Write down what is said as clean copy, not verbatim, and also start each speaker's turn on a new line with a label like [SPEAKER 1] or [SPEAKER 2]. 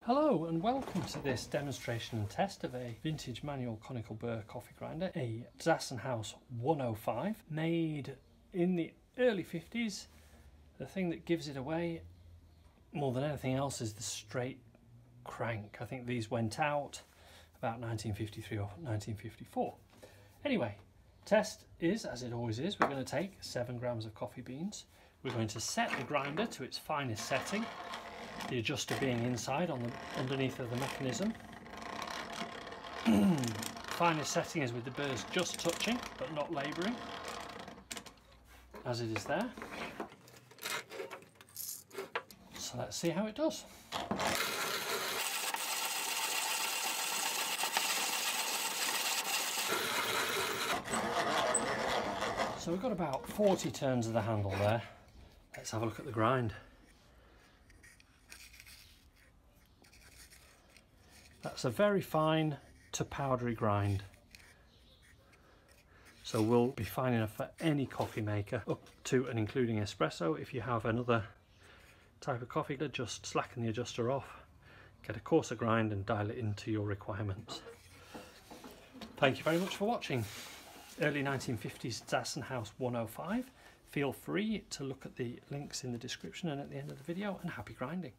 [SPEAKER 1] Hello and welcome to this demonstration and test of a vintage manual conical burr coffee grinder, a Zassenhaus 105, made in the early 50s. The thing that gives it away more than anything else is the straight crank. I think these went out about 1953 or 1954. Anyway, test is, as it always is, we're going to take 7 grams of coffee beans. We're going to set the grinder to its finest setting, the adjuster being inside on the underneath of the mechanism. Finest setting is with the burrs just touching but not labouring, as it is there. So let's see how it does. So we've got about 40 turns of the handle there. Let's have a look at the grind. That's a very fine to powdery grind. So will be fine enough for any coffee maker up to and including espresso. If you have another type of coffee, just slacken the adjuster off, get a coarser grind and dial it into your requirements. Thank you very much for watching. Early 1950s Zassenhaus 105. Feel free to look at the links in the description and at the end of the video, and happy grinding.